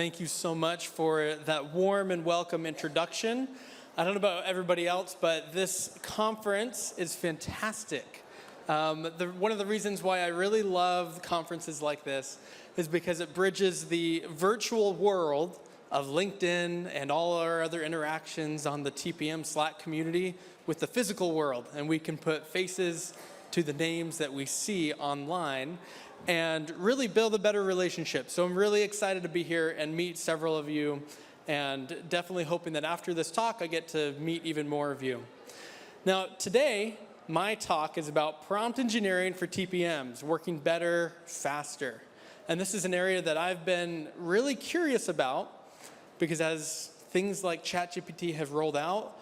thank you so much for that warm and welcome introduction. I don't know about everybody else, but this conference is fantastic. One of the reasons why I really love conferences like this is because it bridges the virtual world of LinkedIn and all our other interactions on the TPM Slack community with the physical world. And we can put faces to the names that we see online and really build a better relationship. So I'm really excited to be here and meet several of you, and definitely hoping that after this talk I get to meet even more of you. Now today, my talk is about prompt engineering for TPMs, working better, faster. And this is an area that I've been really curious about because as things like ChatGPT have rolled out,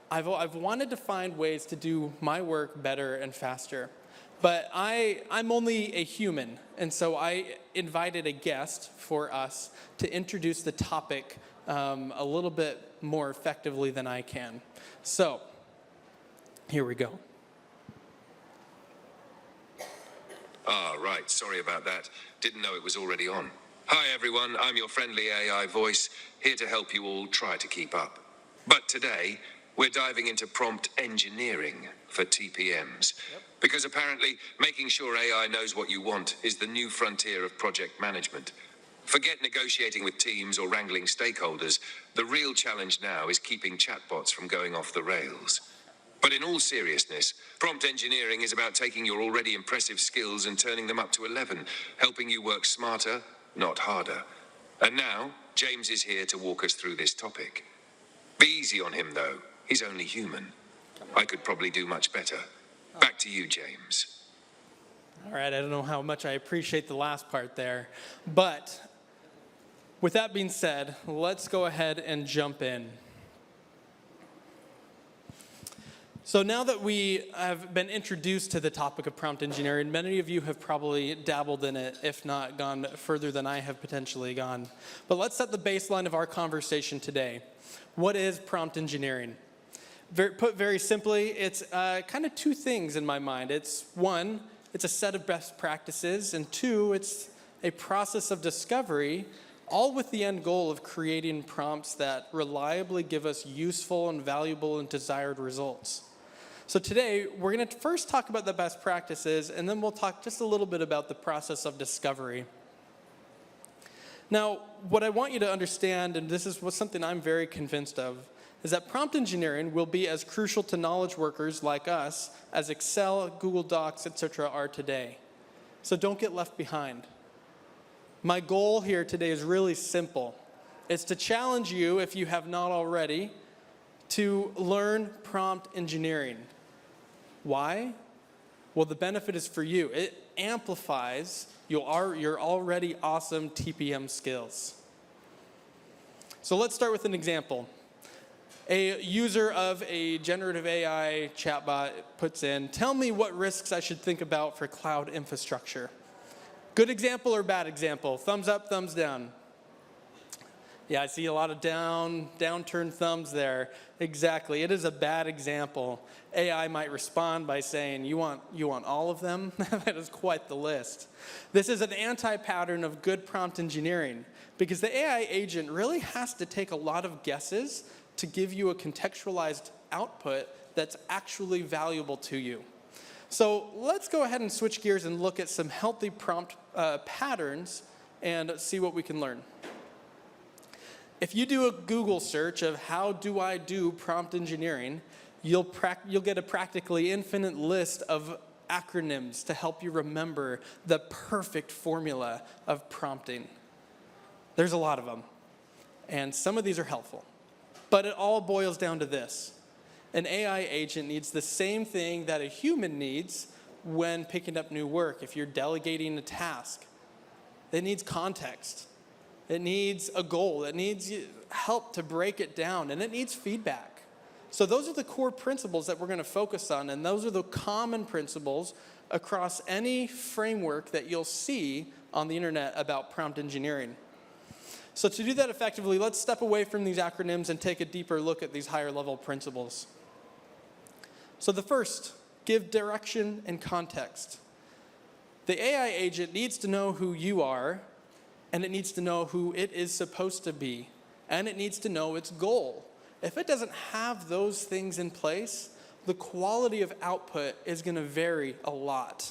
I've wanted to find ways to do my work better and faster. But I'm only a human, and so I invited a guest for us to introduce the topic a little bit more effectively than I can. So, here we go. Right. Sorry about that. Didn't know it was already on. Hi, everyone. I'm your friendly AI voice, here to help you all try to keep up. But today, we're diving into prompt engineering for TPMs. Yep. Because apparently, making sure AI knows what you want is the new frontier of project management. Forget negotiating with teams or wrangling stakeholders. The real challenge now is keeping chatbots from going off the rails. But in all seriousness, prompt engineering is about taking your already impressive skills and turning them up to 11, helping you work smarter, not harder. And now, James is here to walk us through this topic. Be easy on him, though. He's only human. I could probably do much better. Back to you, James. All right, I don't know how much I appreciate the last part there. But with that being said, let's go ahead and jump in. So now that we have been introduced to the topic of prompt engineering, many of you have probably dabbled in it, if not gone further than I have potentially gone. But let's set the baseline of our conversation today. What is prompt engineering? Put very simply, it's kind of two things in my mind. It's one, it's a set of best practices, and two, it's a process of discovery, all with the end goal of creating prompts that reliably give us useful and valuable and desired results. So today, we're going to first talk about the best practices, and then we'll talk just a little bit about the process of discovery. Now, what I want you to understand, and this is something I'm very convinced of, is that prompt engineering will be as crucial to knowledge workers like us as Excel, Google Docs, etc. are today. So don't get left behind. My goal here today is really simple. It's to challenge you, if you have not already, to learn prompt engineering. Why? Well, the benefit is for you. It amplifies your already awesome TPM skills. So let's start with an example. A user of a generative AI chatbot puts in, tell me what risks I should think about for cloud infrastructure. Good example or bad example? Thumbs up, thumbs down. Yeah, I see a lot of downturned thumbs there. Exactly, it is a bad example. AI might respond by saying, you want all of them? That is quite the list. This is an anti-pattern of good prompt engineering because the AI agent really has to take a lot of guesses to give you a contextualized output that's actually valuable to you. So let's go ahead and switch gears and look at some healthy prompt patterns and see what we can learn. If you do a Google search of how do I do prompt engineering, you'll get a practically infinite list of acronyms to help you remember the perfect formula of prompting. There's a lot of them, and some of these are helpful. But it all boils down to this. An AI agent needs the same thing that a human needs when picking up new work. If you're delegating a task, it needs context. It needs a goal. It needs help to break it down, and it needs feedback. So those are the core principles that we're going to focus on, and those are the common principles across any framework that you'll see on the internet about prompt engineering. So to do that effectively, let's step away from these acronyms and take a deeper look at these higher level principles. So the first, give direction and context. The AI agent needs to know who you are and it needs to know who it is supposed to be, and it needs to know its goal. If it doesn't have those things in place, the quality of output is going to vary a lot.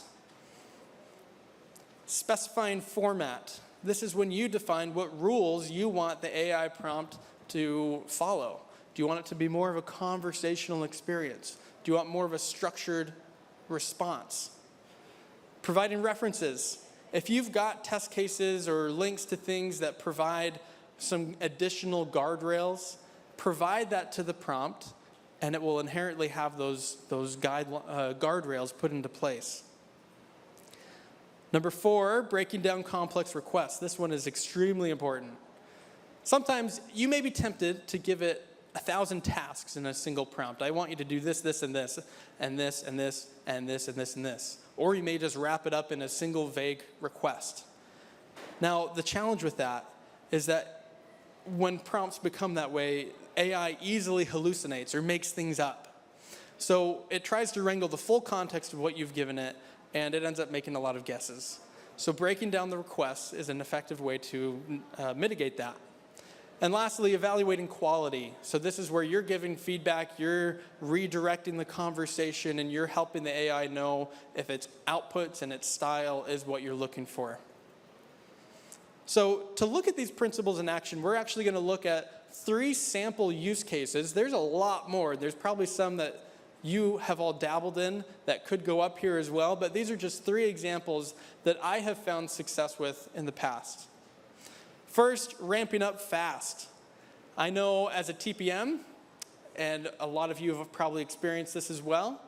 Specifying format. This is when you define what rules you want the AI prompt to follow. Do you want it to be more of a conversational experience? Do you want more of a structured response? Providing references. If you've got test cases or links to things that provide some additional guardrails, provide that to the prompt, and it will inherently have those guardrails put into place. Number 4, breaking down complex requests. This one is extremely important. Sometimes you may be tempted to give it 1,000 tasks in a single prompt. I want you to do this, this, and this, and this, and this, and this, and this, and this. Or you may just wrap it up in a single vague request. Now, the challenge with that is that when prompts become that way, AI easily hallucinates or makes things up. So it tries to wrangle the full context of what you've given it, and it ends up making a lot of guesses. So breaking down the requests is an effective way to mitigate that. And lastly, evaluating quality. So this is where you're giving feedback, you're redirecting the conversation, and you're helping the AI know if its outputs and its style is what you're looking for. So to look at these principles in action, we're actually going to look at 3 sample use cases. There's a lot more. There's probably some that you have all dabbled in that could go up here as well, but these are just 3 examples that I have found success with in the past. First, ramping up fast. I know as a TPM, and a lot of you have probably experienced this as well,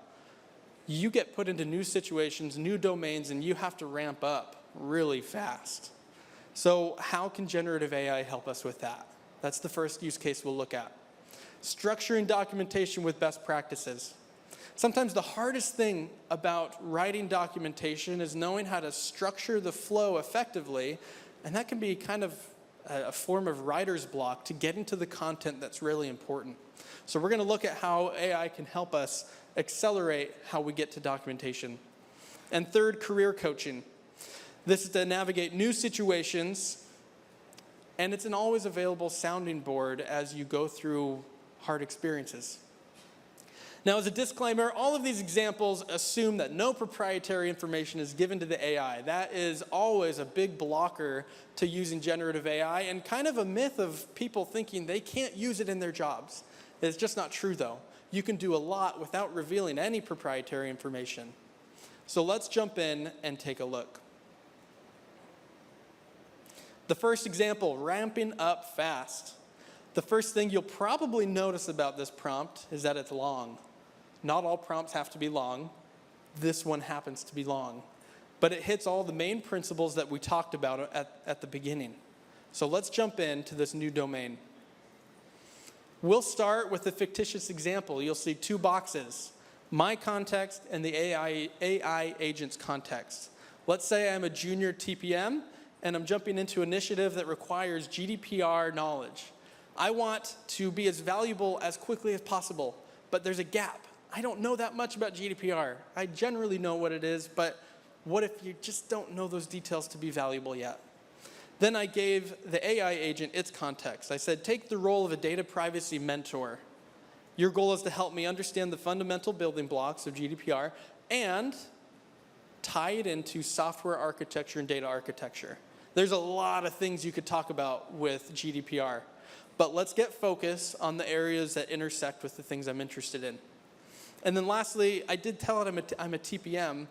you get put into new situations, new domains, and you have to ramp up really fast. So how can generative AI help us with that? That's the first use case we'll look at. Structuring documentation with best practices. Sometimes the hardest thing about writing documentation is knowing how to structure the flow effectively, and that can be kind of a form of writer's block to getting to the content that's really important. So we're going to look at how AI can help us accelerate how we get to documentation. And third, career coaching. This is to navigate new situations, and it's an always available sounding board as you go through hard experiences. Now, as a disclaimer, all of these examples assume that no proprietary information is given to the AI. That is always a big blocker to using generative AI, and kind of a myth of people thinking they can't use it in their jobs. It's just not true, though. You can do a lot without revealing any proprietary information. So let's jump in and take a look. The first example, ramping up fast. The first thing you'll probably notice about this prompt is that it's long. Not all prompts have to be long. This one happens to be long. But it hits all the main principles that we talked about at the beginning. So let's jump into this new domain. We'll start with a fictitious example. You'll see 2 boxes, my context and the AI agent's context. Let's say I'm a junior TPM, and I'm jumping into an initiative that requires GDPR knowledge. I want to be as valuable as quickly as possible, but there's a gap. I don't know that much about GDPR. I generally know what it is, but what if you just don't know those details to be valuable yet? Then I gave the AI agent its context. I said, take the role of a data privacy mentor. Your goal is to help me understand the fundamental building blocks of GDPR and tie it into software architecture and data architecture. There's a lot of things you could talk about with GDPR, but let's get focused on the areas that intersect with the things I'm interested in. And then lastly, I did tell it I'm a TPM,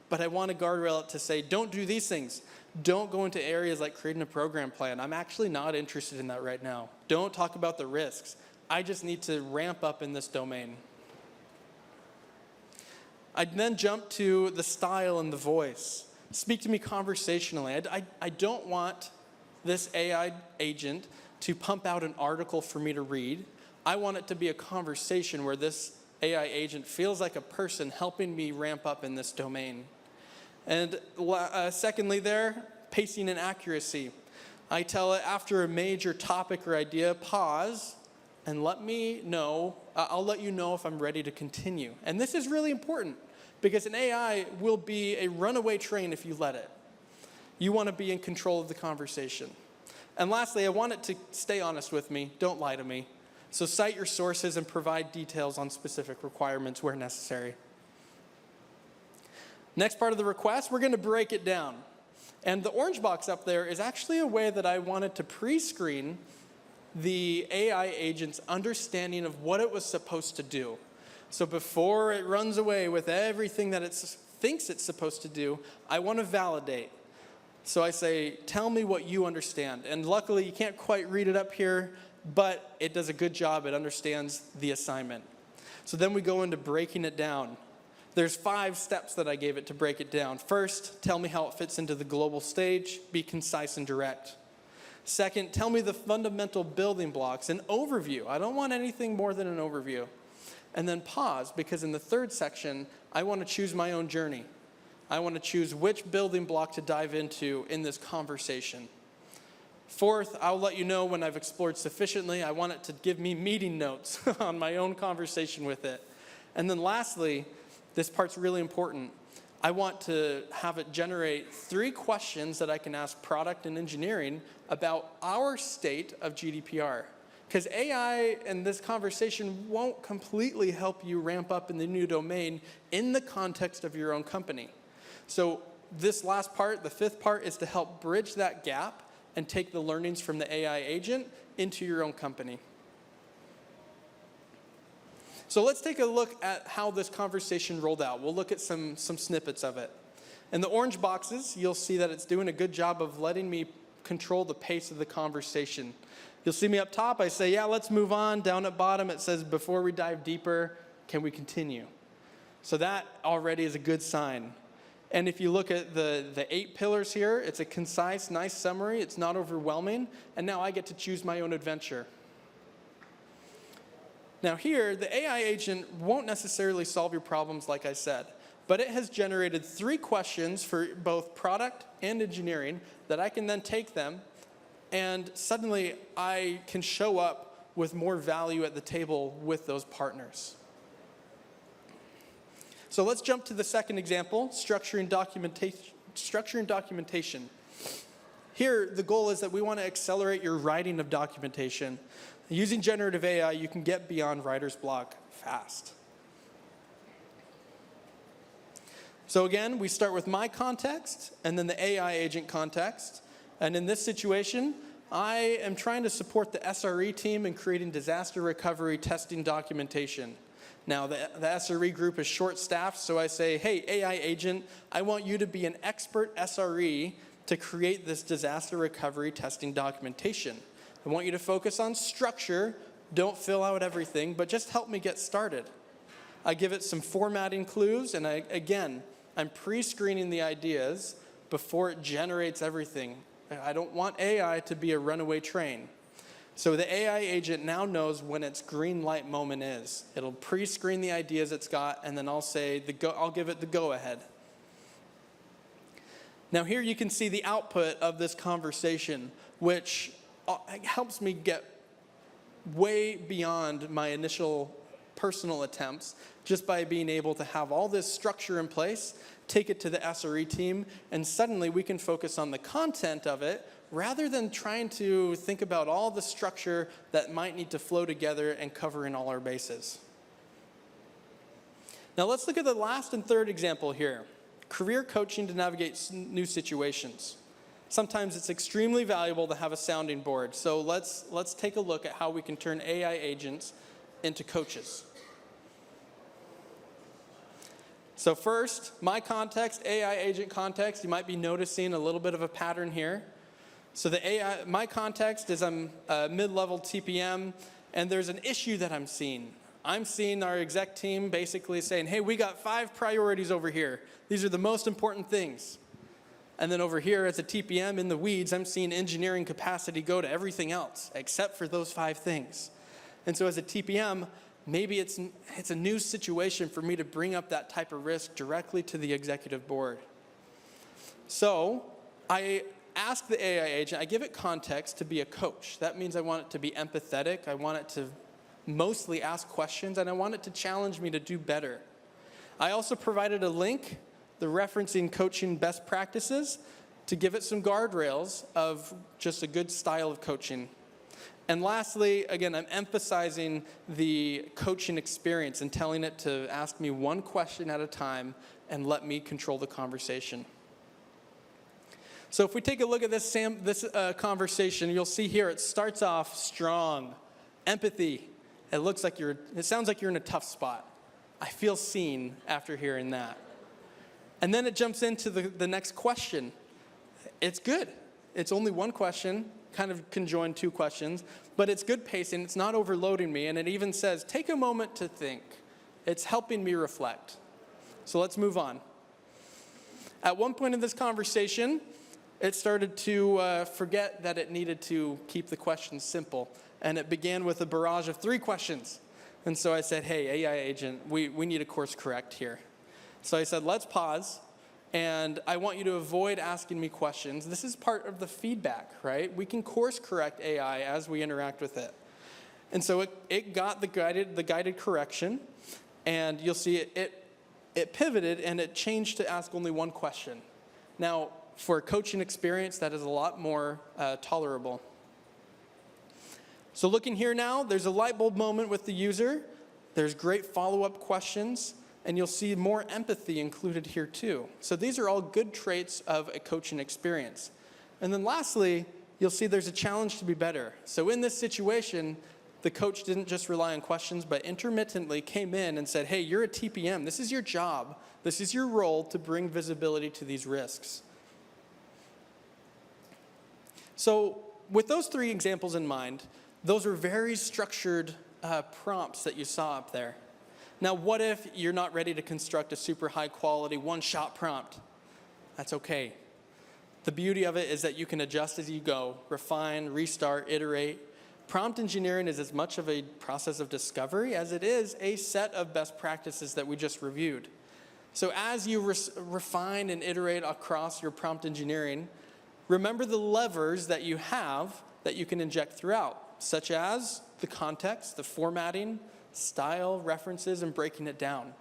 but I want to guardrail it to say, don't do these things. Don't go into areas like creating a program plan. I'm actually not interested in that right now. Don't talk about the risks. I just need to ramp up in this domain. I then jump to the style and the voice. Speak to me conversationally. I don't want this AI agent to pump out an article for me to read. I want it to be a conversation where this AI agent feels like a person helping me ramp up in this domain. And secondly there, pacing and accuracy. I tell it after a major topic or idea, pause and let me know, I'll let you know if I'm ready to continue. And this is really important because an AI will be a runaway train if you let it. You want to be in control of the conversation. And lastly, I want it to stay honest with me. Don't lie to me. So cite your sources and provide details on specific requirements where necessary. Next part of the request, we're going to break it down. And the orange box up there is actually a way that I wanted to pre-screen the AI agent's understanding of what it was supposed to do. So before it runs away with everything that it thinks it's supposed to do, I want to validate. So I say, tell me what you understand. And luckily, you can't quite read it up here, but it does a good job. It understands the assignment. So then we go into breaking it down. There's 5 steps that I gave it to break it down. First, tell me how it fits into the global stage. Be concise and direct. Second, tell me the fundamental building blocks, an overview. I don't want anything more than an overview. And then pause, because in the third section, I want to choose my own journey. I want to choose which building block to dive into in this conversation. Fourth, I'll let you know when I've explored sufficiently. I want it to give me meeting notes on my own conversation with it. And then lastly, this part's really important. I want to have it generate 3 questions that I can ask product and engineering about our state of GDPR. Because AI and this conversation won't completely help you ramp up in the new domain in the context of your own company. So this last part, the 5th part, is to help bridge that gap and take the learnings from the AI agent into your own company. So let's take a look at how this conversation rolled out. We'll look at some snippets of it. In the orange boxes, you'll see that it's doing a good job of letting me control the pace of the conversation. You'll see me up top, I say, yeah, let's move on. Down at bottom, it says, before we dive deeper, can we continue? So that already is a good sign. And if you look at the 8 pillars here, it's a concise, nice summary. It's not overwhelming. And now I get to choose my own adventure. Now here, the AI agent won't necessarily solve your problems like I said, but it has generated 3 questions for both product and engineering that I can then take them, and suddenly I can show up with more value at the table with those partners. So let's jump to the second example, structuring documentation. Here, the goal is that we want to accelerate your writing of documentation. Using generative AI, you can get beyond writer's block fast. So again, we start with my context and then the AI agent context. And in this situation, I am trying to support the SRE team in creating disaster recovery testing documentation. Now, the SRE group is short-staffed, so I say, hey, AI agent, I want you to be an expert SRE to create this disaster recovery testing documentation. I want you to focus on structure. Don't fill out everything, but just help me get started. I give it some formatting clues, and I'm pre-screening the ideas before it generates everything. I don't want AI to be a runaway train. So the AI agent now knows when its green light moment is. It'll pre-screen the ideas it's got, and then I'll say, I'll give it the go-ahead. Now here you can see the output of this conversation, which helps me get way beyond my initial personal attempts just by being able to have all this structure in place, take it to the SRE team, and suddenly we can focus on the content of it rather than trying to think about all the structure that might need to flow together and covering all our bases. Now let's look at the last and third example here. Career coaching to navigate new situations. Sometimes it's extremely valuable to have a sounding board. So let's take a look at how we can turn AI agents into coaches. So first, my context, AI agent context, you might be noticing a little bit of a pattern here. So my context is I'm a mid-level TPM, and there's an issue that I'm seeing. I'm seeing our exec team basically saying, hey, we got 5 priorities over here. These are the most important things. And then over here as a TPM in the weeds, I'm seeing engineering capacity go to everything else except for those 5 things. And so as a TPM, maybe it's a new situation for me to bring up that type of risk directly to the executive board. So I ask the AI agent, I give it context to be a coach. That means I want it to be empathetic. I want it to mostly ask questions, and I want it to challenge me to do better. I also provided a link, the referencing coaching best practices, to give it some guardrails of just a good style of coaching. And lastly, again, I'm emphasizing the coaching experience and telling it to ask me one question at a time and let me control the conversation. So if we take a look at this conversation, you'll see here it starts off strong, empathy. It sounds like you're in a tough spot. I feel seen after hearing that. And then it jumps into the next question. It's good. It's only one question, kind of conjoined two questions, but it's good pacing. It's not overloading me, and it even says, take a moment to think. It's helping me reflect. So let's move on. At one point in this conversation, it started to forget that it needed to keep the questions simple, and it began with a barrage of 3 questions. And so I said, hey, AI agent, we need a course correct here. So I said, let's pause. And I want you to avoid asking me questions. This is part of the feedback, right? We can course correct AI as we interact with it. And so it got the guided correction, and you'll see it pivoted and it changed to ask only one question. Now, for a coaching experience, that is a lot more tolerable. So looking here now, there's a light bulb moment with the user. There's great follow-up questions. And you'll see more empathy included here too. So these are all good traits of a coaching experience. And then lastly, you'll see there's a challenge to be better. So in this situation, the coach didn't just rely on questions, but intermittently came in and said, hey, you're a TPM. This is your job. This is your role to bring visibility to these risks. So with those 3 examples in mind, those are very structured prompts that you saw up there. Now, what if you're not ready to construct a super high quality one-shot prompt? That's okay. The beauty of it is that you can adjust as you go, refine, restart, iterate. Prompt engineering is as much of a process of discovery as it is a set of best practices that we just reviewed. So as you refine and iterate across your prompt engineering, remember the levers that you have that you can inject throughout, such as the context, the formatting, style, references, and breaking it down.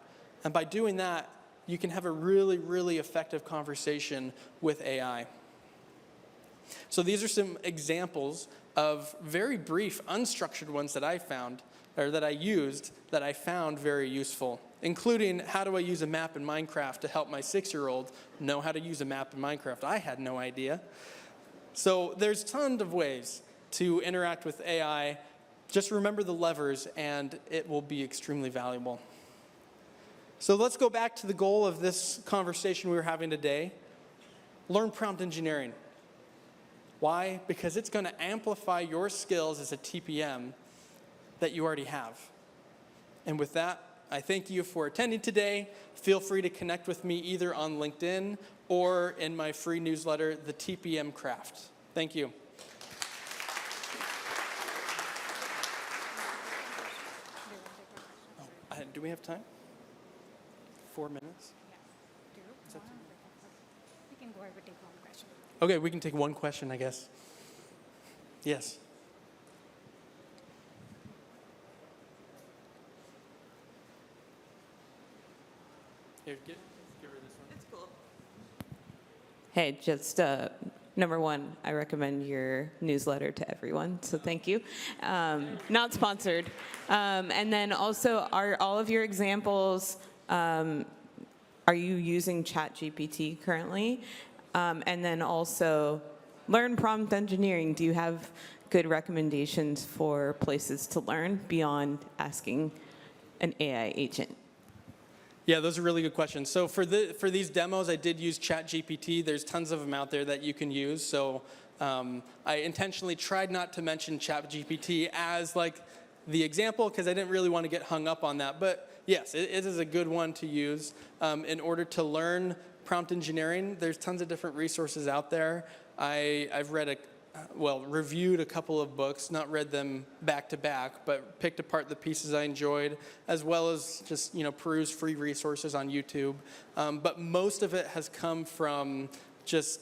And by doing that, you can have a really, really effective conversation with AI. So these are some examples of very brief, unstructured ones that I found, or that I used, that I found very useful, including how do I use a map in Minecraft to help my 6-year-old know how to use a map in Minecraft. I had no idea. So there's tons of ways to interact with AI. Just remember the levers, and it will be extremely valuable. So let's go back to the goal of this conversation we were having today. Learn prompt engineering. Why? Because it's going to amplify your skills as a TPM that you already have. And with that, I thank you for attending today. Feel free to connect with me either on LinkedIn or in my free newsletter, the TPM Craft. Thank you. Do we have time? 4 minutes? We can go ahead and take one question. Okay, we can take one question, I guess. Yes. Here, give her this one. It's cool. Hey, just number one, I recommend your newsletter to everyone, so thank you. Not sponsored. And then also, are all of your examples, are you using ChatGPT currently? And then also, learn prompt engineering. Do you have good recommendations for places to learn beyond asking an AI agent? Yeah, those are really good questions. So for these demos, I did use ChatGPT. There's tons of them out there that you can use. So I intentionally tried not to mention ChatGPT as like the example because I didn't really want to get hung up on that. But yes, it is a good one to use in order to learn prompt engineering. There's tons of different resources out there. I've reviewed a couple of books, not read them back to back, but picked apart the pieces I enjoyed, as well as just peruse free resources on YouTube. But most of it has come from just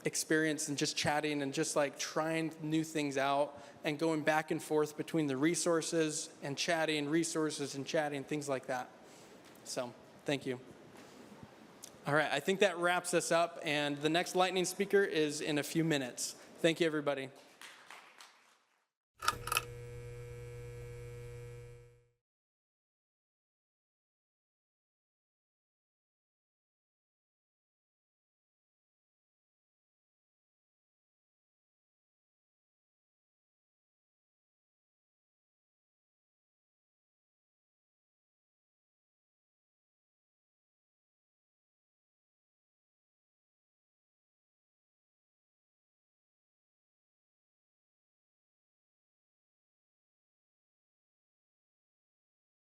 experience and just chatting and just like trying new things out and going back and forth between the resources and chatting, things like that. So, thank you. All right, I think that wraps us up, and the next lightning speaker is in a few minutes. Thank you, everybody.